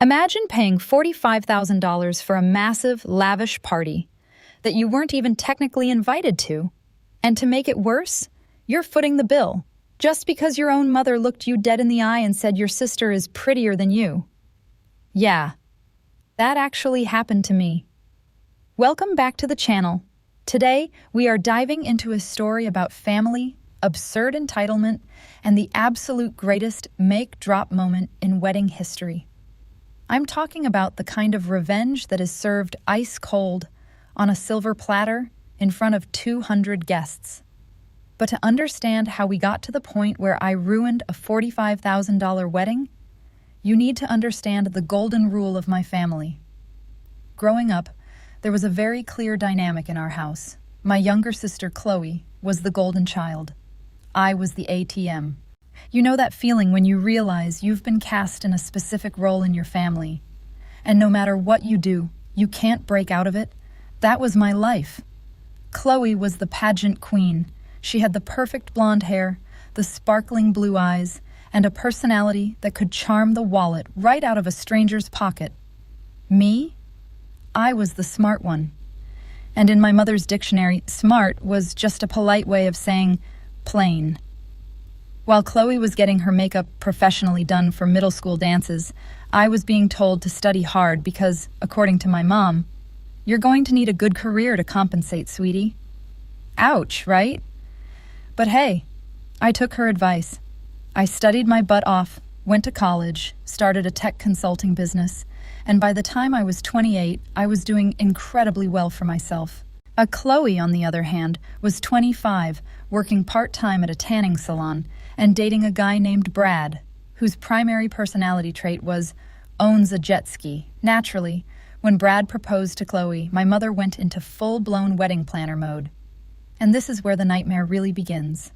Imagine paying $45,000 for a massive, lavish party that you weren't even technically invited to. And to make it worse, you're footing the bill, just because your own mother looked you dead in the eye and said your sister is prettier than you. Yeah, that actually happened to me. Welcome back to the channel. Today, we are diving into a story about family, absurd entitlement, and the absolute greatest make-drop moment in wedding history. I'm talking about the kind of revenge that is served ice-cold on a silver platter in front of 200 guests. But to understand how we got to the point where I ruined a $45,000 wedding, you need to understand the golden rule of my family. Growing up, there was a very clear dynamic in our house. My younger sister, Chloe, was the golden child. I was the ATM. You know that feeling when you realize you've been cast in a specific role in your family, and no matter what you do, you can't break out of it? That was my life. Chloe was the pageant queen. She had the perfect blonde hair, the sparkling blue eyes, and a personality that could charm the wallet right out of a stranger's pocket. Me? I was the smart one. And in my mother's dictionary, smart was just a polite way of saying plain. While Chloe was getting her makeup professionally done for middle school dances, I was being told to study hard because, according to my mom, you're going to need a good career to compensate, sweetie. Ouch, right? But hey, I took her advice. I studied my butt off, went to college, started a tech consulting business, and by the time I was 28, I was doing incredibly well for myself. Chloe, on the other hand, was 25, working part-time at a tanning salon, and dating a guy named Brad, whose primary personality trait was owns a jet ski. Naturally, when Brad proposed to Chloe, my mother went into full-blown wedding planner mode. And this is where the nightmare really begins.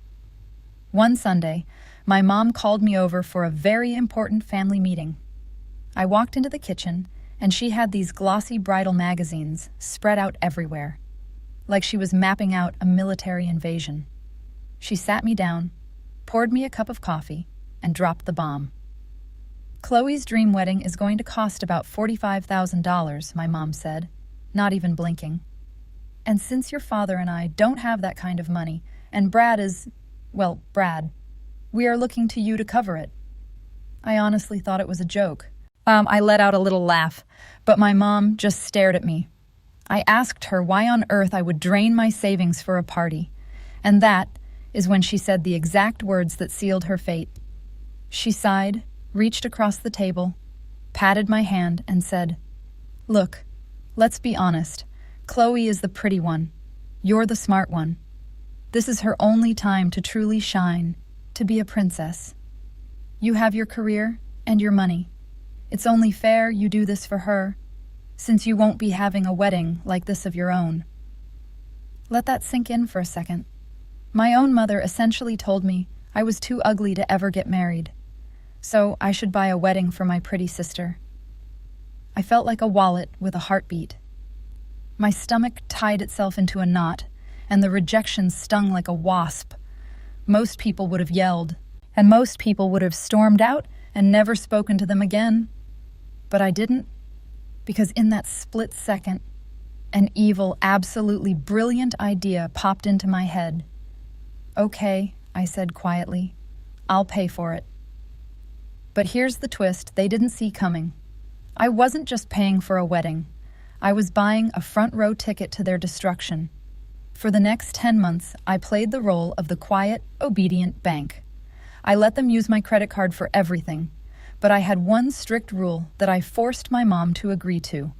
One Sunday, my mom called me over for a very important family meeting. I walked into the kitchen, and she had these glossy bridal magazines spread out everywhere, like she was mapping out a military invasion. She sat me down, poured me a cup of coffee, and dropped the bomb. Chloe's dream wedding is going to cost about $45,000, my mom said, not even blinking. And since your father and I don't have that kind of money, and Brad, we are looking to you to cover it. I honestly thought it was a joke. I let out a little laugh, but my mom just stared at me. I asked her why on earth I would drain my savings for a party, and that is when she said the exact words that sealed her fate. She sighed, reached across the table, patted my hand, and said, "Look, let's be honest. Chloe is the pretty one. You're the smart one. This is her only time to truly shine, to be a princess. You have your career and your money. It's only fair you do this for her, since you won't be having a wedding like this of your own." Let that sink in for a second. My own mother essentially told me I was too ugly to ever get married, so I should buy a wedding for my pretty sister. I felt like a wallet with a heartbeat. My stomach tied itself into a knot, and the rejection stung like a wasp. Most people would have yelled, and most people would have stormed out and never spoken to them again. But I didn't, because in that split second, an evil, absolutely brilliant idea popped into my head. "Okay," I said quietly, "I'll pay for it." But here's the twist they didn't see coming. I wasn't just paying for a wedding. I was buying a front-row ticket to their destruction. For the next 10 months, I played the role of the quiet, obedient bank. I let them use my credit card for everything, but I had one strict rule that I forced my mom to agree to.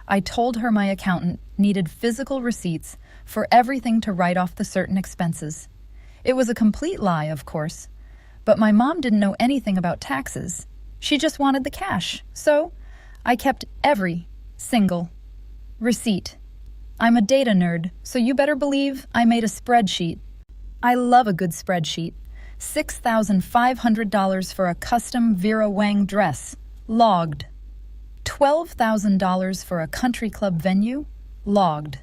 I told her my accountant needed physical receipts for everything to write off the certain expenses. It was a complete lie, of course, but my mom didn't know anything about taxes. She just wanted the cash, so I kept every single receipt. I'm a data nerd, so you better believe I made a spreadsheet. I love a good spreadsheet. $6,500 for a custom Vera Wang dress, logged. $12,000 for a country club venue, logged.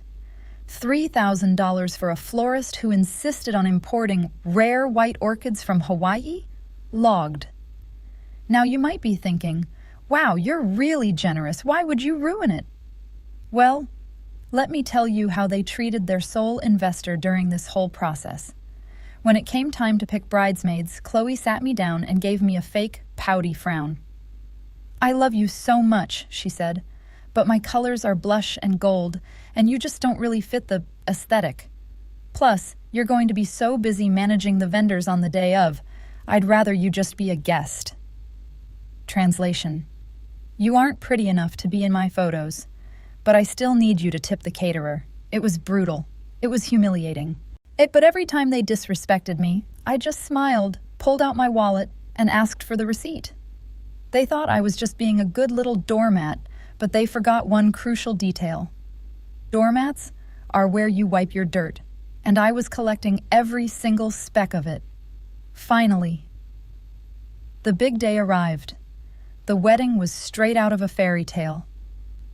$3,000 for a florist who insisted on importing rare white orchids from Hawaii, logged. Now you might be thinking, Wow, you're really generous. Why would you ruin it? Well, let me tell you how they treated their sole investor during this whole process. When it came time to pick bridesmaids, Chloe sat me down and gave me a fake, pouty frown. "I love you so much," she said, "but my colors are blush and gold, and you just don't really fit the aesthetic. Plus, you're going to be so busy managing the vendors on the day of, I'd rather you just be a guest." Translation: You aren't pretty enough to be in my photos, but I still need you to tip the caterer. It was brutal. It was humiliating. But every time they disrespected me, I just smiled, pulled out my wallet, and asked for the receipt. They thought I was just being a good little doormat, but they forgot one crucial detail. Doormats are where you wipe your dirt, and I was collecting every single speck of it. Finally, the big day arrived. The wedding was straight out of a fairy tale.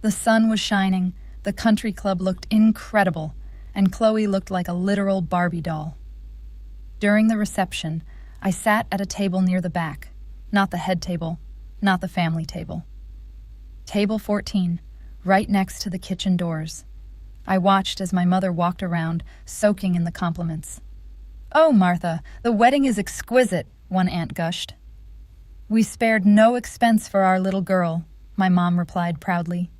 The sun was shining, the country club looked incredible, and Chloe looked like a literal Barbie doll. During the reception, I sat at a table near the back, not the head table, not the family table. Table 14, right next to the kitchen doors. I watched as my mother walked around, soaking in the compliments. "Oh, Martha, the wedding is exquisite," one aunt gushed. "We spared no expense for our little girl," my mom replied proudly.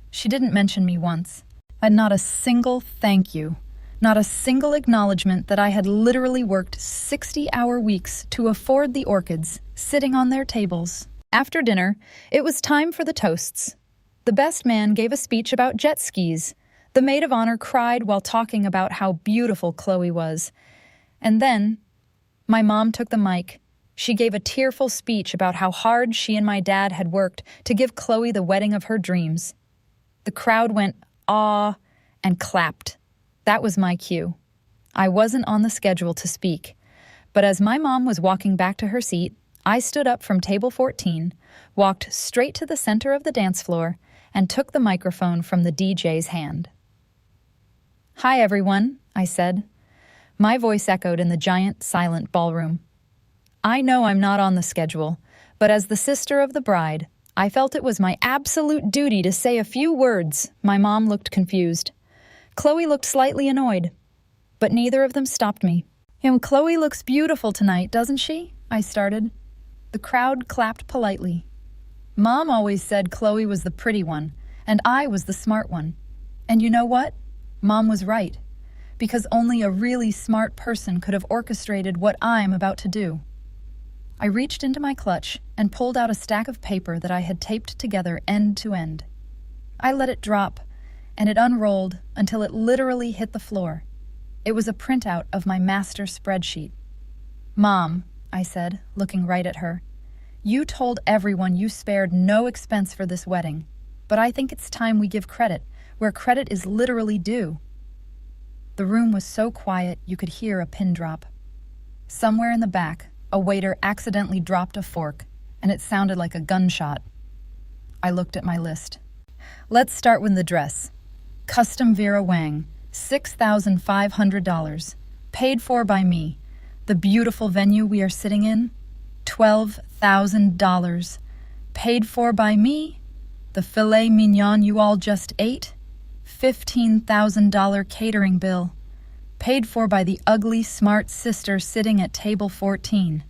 She didn't mention me once, and not a single thank you, not a single acknowledgement that I had literally worked 60-hour weeks to afford the orchids sitting on their tables. After dinner, it was time for the toasts. The best man gave a speech about jet skis. The maid of honor cried while talking about how beautiful Chloe was. And then, my mom took the mic. She gave a tearful speech about how hard she and my dad had worked to give Chloe the wedding of her dreams. The crowd went, "Ah," and clapped. That was my cue. I wasn't on the schedule to speak, but as my mom was walking back to her seat, I stood up from table 14, walked straight to the center of the dance floor, and took the microphone from the DJ's hand. "Hi, everyone," I said. My voice echoed in the giant, silent ballroom. I know I'm not on the schedule, but as the sister of the bride, I felt it was my absolute duty to say a few words. My mom looked confused. Chloe looked slightly annoyed, but neither of them stopped me. "Chloe looks beautiful tonight, doesn't she?" I started. The crowd clapped politely. Mom always said Chloe was the pretty one, and I was the smart one. And you know what? Mom was right, because only a really smart person could have orchestrated what I'm about to do. I reached into my clutch and pulled out a stack of paper that I had taped together end to end. I let it drop, and it unrolled until it literally hit the floor. It was a printout of my master spreadsheet. "Mom," I said, looking right at her, "you told everyone you spared no expense for this wedding, but I think it's time we give credit where credit is literally due." The room was so quiet you could hear a pin drop. Somewhere in the back, a waiter accidentally dropped a fork, and it sounded like a gunshot. I looked at my list. Let's start with the dress. Custom Vera Wang, $6,500. Paid for by me. The beautiful venue we are sitting in, $12,000. Paid for by me. The filet mignon you all just ate, $15,000 catering bill. Paid for by the ugly, smart sister sitting at table 14.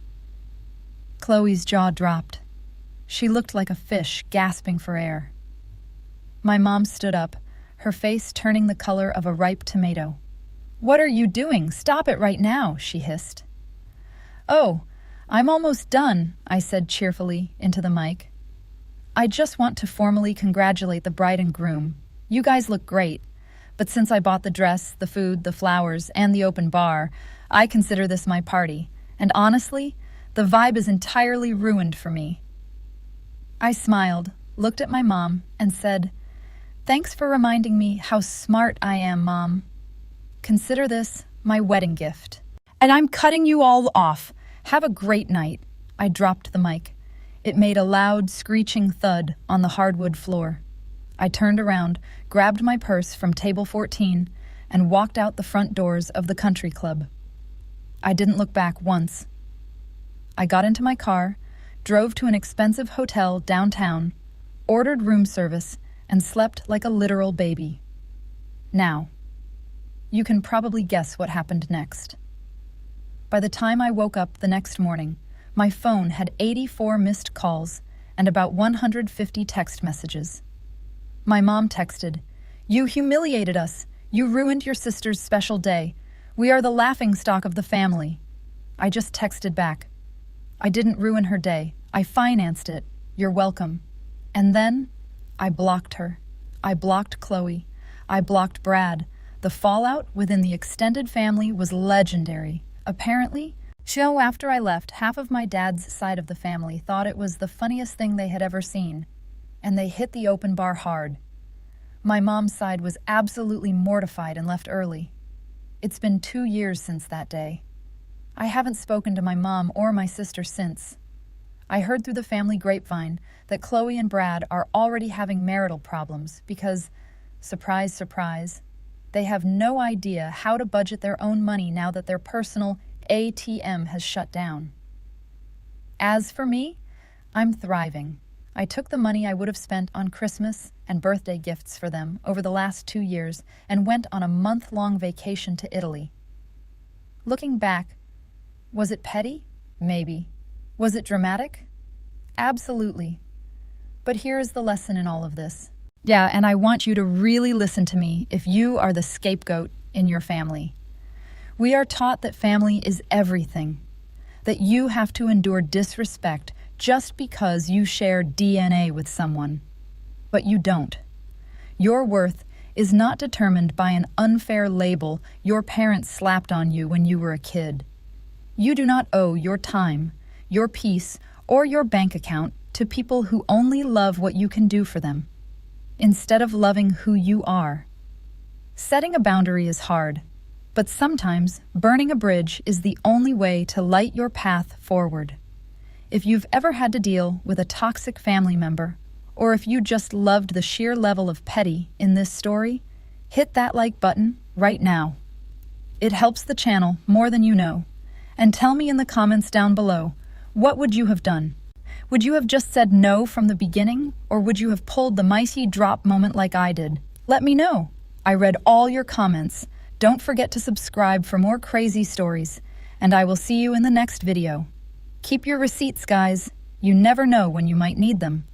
Chloe's jaw dropped. She looked like a fish gasping for air. My mom stood up, her face turning the color of a ripe tomato. "What are you doing? Stop it right now," she hissed. "Oh, I'm almost done," I said cheerfully into the mic. "I just want to formally congratulate the bride and groom. You guys look great. But since I bought the dress, the food, the flowers, and the open bar, I consider this my party. And honestly, the vibe is entirely ruined for me." I smiled, looked at my mom, and said, "Thanks for reminding me how smart I am, Mom. Consider this my wedding gift. And I'm cutting you all off. Have a great night." I dropped the mic. It made a loud, screeching thud on the hardwood floor. I turned around, grabbed my purse from table 14, and walked out the front doors of the country club. I didn't look back once. I got into my car, drove to an expensive hotel downtown, ordered room service, and slept like a literal baby. Now, you can probably guess what happened next. By the time I woke up the next morning, my phone had 84 missed calls and about 150 text messages. My mom texted, "You humiliated us. You ruined your sister's special day. We are the laughingstock of the family." I just texted back, "I didn't ruin her day. I financed it. You're welcome." And then I blocked her. I blocked Chloe. I blocked Brad. The fallout within the extended family was legendary. Apparently, after I left, half of my dad's side of the family thought it was the funniest thing they had ever seen, and they hit the open bar hard. My mom's side was absolutely mortified and left early. It's been 2 years since that day. I haven't spoken to my mom or my sister since. I heard through the family grapevine that Chloe and Brad are already having marital problems because, surprise, surprise, they have no idea how to budget their own money now that their personal ATM has shut down. As for me, I'm thriving. I took the money I would have spent on Christmas and birthday gifts for them over the last 2 years and went on a month-long vacation to Italy. Looking back, was it petty? Maybe. Was it dramatic? Absolutely. But here is the lesson in all of this. Yeah, and I want you to really listen to me if you are the scapegoat in your family. We are taught that family is everything, that you have to endure disrespect just because you share DNA with someone. But you don't. Your worth is not determined by an unfair label your parents slapped on you when you were a kid. You do not owe your time, your peace, or your bank account to people who only love what you can do for them, instead of loving who you are. Setting a boundary is hard, but sometimes burning a bridge is the only way to light your path forward. If you've ever had to deal with a toxic family member, or if you just loved the sheer level of petty in this story, hit that like button right now. It helps the channel more than you know. And tell me in the comments down below, what would you have done? Would you have just said no from the beginning, or would you have pulled the micey drop moment like I did? Let me know. I read all your comments. Don't forget to subscribe for more crazy stories, and I will see you in the next video. Keep your receipts, guys. You never know when you might need them.